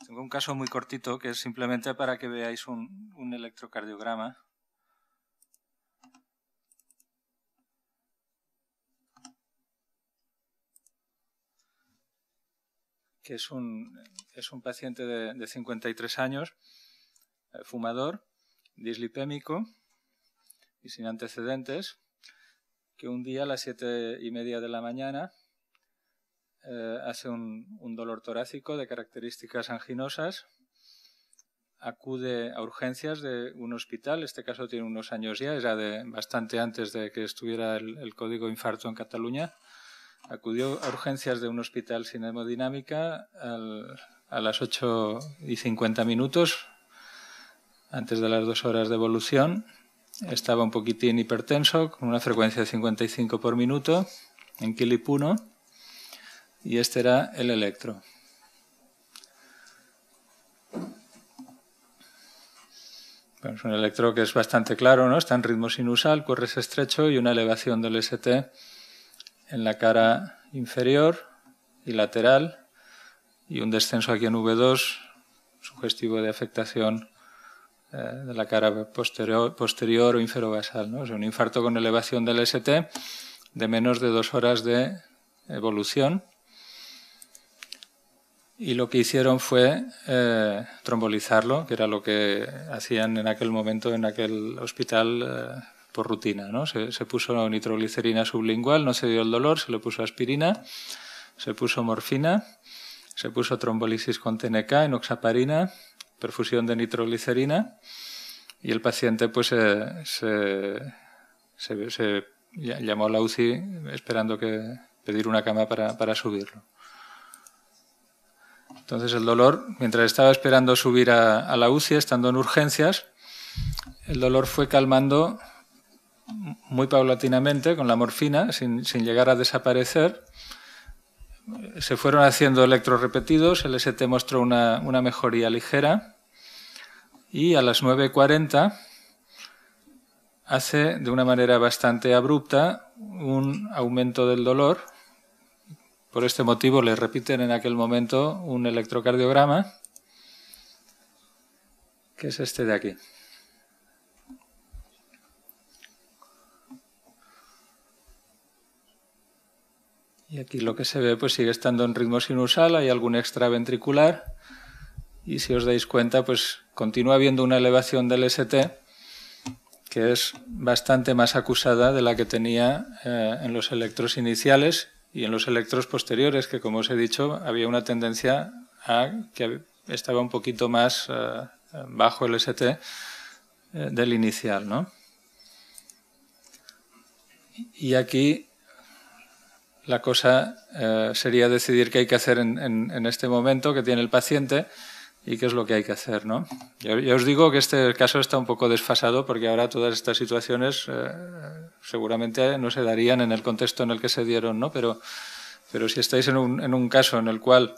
Tengo un caso muy cortito que es simplemente para que veáis un electrocardiograma. Que es un paciente de 53 años, fumador, dislipémico y sin antecedentes, que un día a las 7:30 de la mañana hace un dolor torácico de características anginosas, acude a urgencias de un hospital, este caso tiene unos años ya, era bastante antes de que estuviera el código infarto en Cataluña. Acudió a urgencias de un hospital sin hemodinámica a las 8:50, antes de las 2 horas de evolución. Estaba un poquitín hipertenso, con una frecuencia de 55 por minuto, en KILIP 1, y este era el electro. Bueno, es un electro que es bastante claro, ¿no? Está en ritmo sinusal, QRS estrecho y una elevación del ST en la cara inferior y lateral y un descenso aquí en V2 sugestivo de afectación de la cara posterior o inferobasal, ¿no? O sea, un infarto con elevación del ST de menos de 2 horas de evolución, y lo que hicieron fue trombolizarlo, que era lo que hacían en aquel momento en aquel hospital por rutina, ¿no? Se puso nitroglicerina sublingual, no se dio el dolor, se le puso aspirina, se puso morfina, se puso trombolisis con TNK, enoxaparina, perfusión de nitroglicerina, y el paciente pues se llamó a la UCI esperando pedir una cama para subirlo. Entonces el dolor, mientras estaba esperando subir a la UCI, estando en urgencias, el dolor fue calmando muy paulatinamente con la morfina, sin llegar a desaparecer. Se fueron haciendo electros repetidos, el ST mostró una mejoría ligera, y a las 9:40 hace de una manera bastante abrupta un aumento del dolor. Por este motivo le repiten en aquel momento un electrocardiograma, que es este de aquí. Y aquí lo que se ve pues sigue estando en ritmo sinusal, hay algún extraventricular, y si os dais cuenta pues continúa habiendo una elevación del ST que es bastante más acusada de la que tenía en los electros iniciales y en los electros posteriores, que como os he dicho había una tendencia a que estaba un poquito más bajo el ST del inicial, ¿no? Y aquí la cosa sería decidir qué hay que hacer en este momento que tiene el paciente y qué es lo que hay que hacer, ¿no? Ya os digo que este caso está un poco desfasado porque ahora todas estas situaciones seguramente no se darían en el contexto en el que se dieron, ¿no? Pero si estáis en un caso en el cual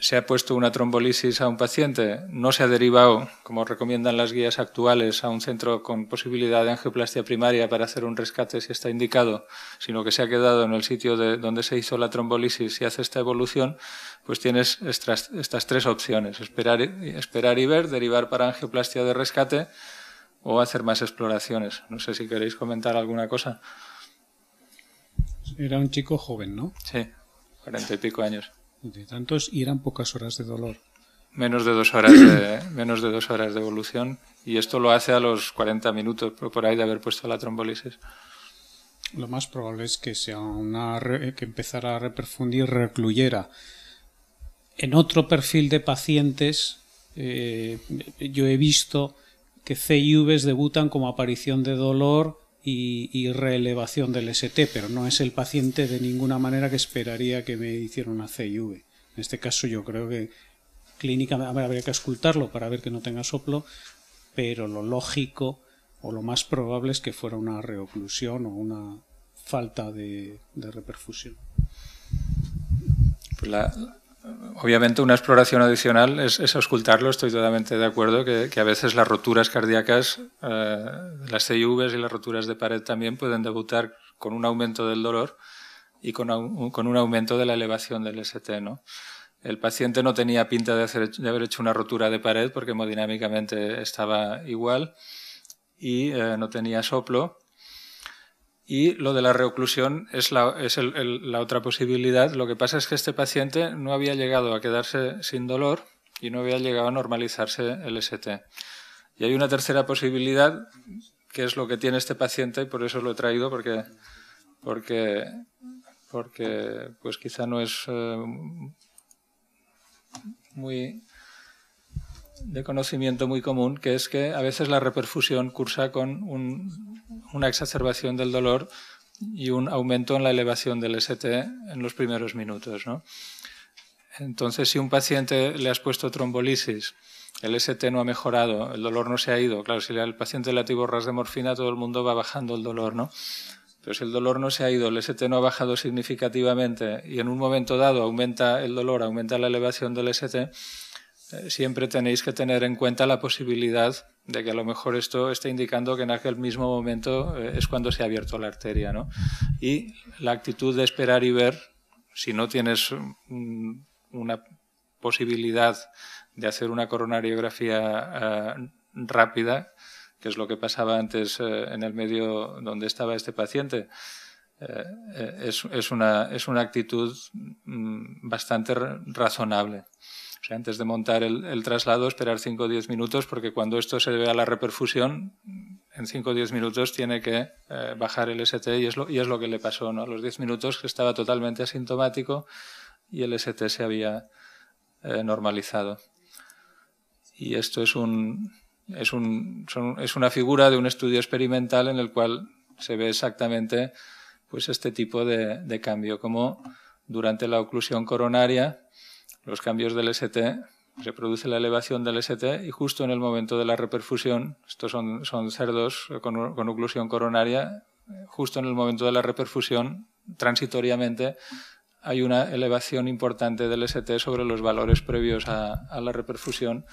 se ha puesto una trombolisis a un paciente, no se ha derivado, como recomiendan las guías actuales, a un centro con posibilidad de angioplastia primaria para hacer un rescate si está indicado, sino que se ha quedado en el sitio donde se hizo la trombolisis y hace esta evolución, pues tienes estas 3 opciones: esperar y ver, derivar para angioplastia de rescate o hacer más exploraciones. No sé si queréis comentar alguna cosa. Era un chico joven, ¿no? Sí, 40 y pico años. De tantos, y eran pocas horas de dolor. Menos de 2 horas de evolución, y esto lo hace a los 40 minutos por ahí de haber puesto la trombolisis. Lo más probable es que sea que empezara a reperfundir, recluyera. En otro perfil de pacientes, yo he visto que CIVs debutan como aparición de dolor y reelevación del ST, pero no es el paciente de ninguna manera que esperaría que me hiciera una CIV. En este caso yo creo que clínicamente habría que auscultarlo para ver que no tenga soplo, pero lo lógico o lo más probable es que fuera una reoclusión o una falta de reperfusión. Pues obviamente una exploración adicional es auscultarlo. Estoy totalmente de acuerdo que a veces las roturas cardíacas, las CIVs y las roturas de pared también pueden debutar con un aumento del dolor y con un aumento de la elevación del ST, ¿no? El paciente no tenía pinta de haber hecho una rotura de pared porque hemodinámicamente estaba igual y no tenía soplo. Y lo de la reoclusión es la otra posibilidad. Lo que pasa es que este paciente no había llegado a quedarse sin dolor y no había llegado a normalizarse el ST. Y hay una tercera posibilidad, que es lo que tiene este paciente, y por eso lo he traído, porque pues quizá no es muy de conocimiento muy común, que es que a veces la reperfusión cursa con una exacerbación del dolor y un aumento en la elevación del ST en los primeros minutos, ¿no? Entonces, si un paciente le has puesto trombolisis, el ST no ha mejorado, el dolor no se ha ido, claro, si al paciente le atiborras de morfina, todo el mundo va bajando el dolor, ¿no? Pero si el dolor no se ha ido, el ST no ha bajado significativamente y en un momento dado aumenta el dolor, aumenta la elevación del ST, siempre tenéis que tener en cuenta la posibilidad de que a lo mejor esto esté indicando que en aquel mismo momento es cuando se ha abierto la arteria, ¿no? Y la actitud de esperar y ver, si no tienes una posibilidad de hacer una coronariografía rápida, que es lo que pasaba antes en el medio donde estaba este paciente, es una actitud bastante razonable. O sea, antes de montar el traslado, esperar 5 o 10 minutos, porque cuando esto se ve a la reperfusión, en 5 o 10 minutos tiene que bajar el ST y es lo que le pasó, ¿no? A los 10 minutos que estaba totalmente asintomático y el ST se había normalizado. Y esto es una figura de un estudio experimental en el cual se ve exactamente pues este tipo de cambio, como durante la oclusión coronaria los cambios del ST, se produce la elevación del ST y justo en el momento de la reperfusión, estos son cerdos con oclusión coronaria, justo en el momento de la reperfusión, transitoriamente, hay una elevación importante del ST sobre los valores previos a la reperfusión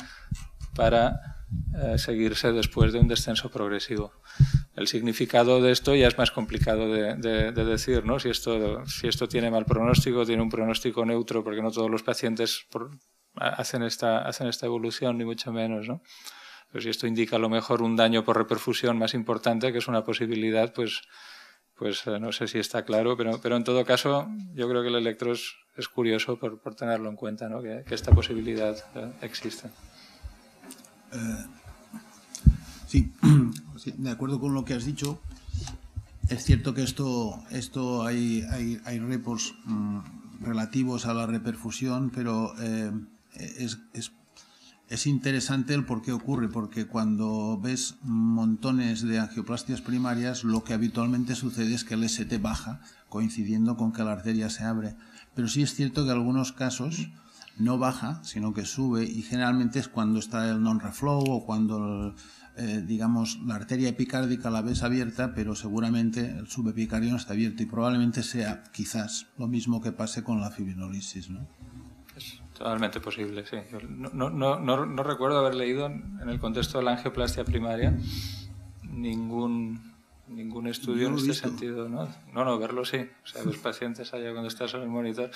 para seguirse después de un descenso progresivo. El significado de esto ya es más complicado de decir, ¿no? Si esto tiene mal pronóstico, tiene un pronóstico neutro, porque no todos los pacientes hacen esta evolución, ni mucho menos, ¿no? Pero si esto indica a lo mejor un daño por reperfusión más importante, que es una posibilidad, pues no sé si está claro, pero en todo caso yo creo que el electro es curioso por tenerlo en cuenta, ¿no? Que esta posibilidad existe. Sí, de acuerdo con lo que has dicho. Es cierto que esto hay reports relativos a la reperfusión, pero es interesante el por qué ocurre, porque cuando ves montones de angioplastias primarias, lo que habitualmente sucede es que el ST baja, coincidiendo con que la arteria se abre. Pero sí es cierto que en algunos casos no baja, sino que sube, y generalmente es cuando está el non-reflow o cuando digamos, la arteria epicárdica la ves abierta, pero seguramente el subepicardio no está abierto, y probablemente sea quizás lo mismo que pase con la fibrinolisis, ¿no? Es totalmente posible, sí. No recuerdo haber leído en el contexto de la angioplastia primaria ningún estudio en este sentido, ¿no? No, verlo sí. O sea, los pacientes allá cuando estás en el monitor.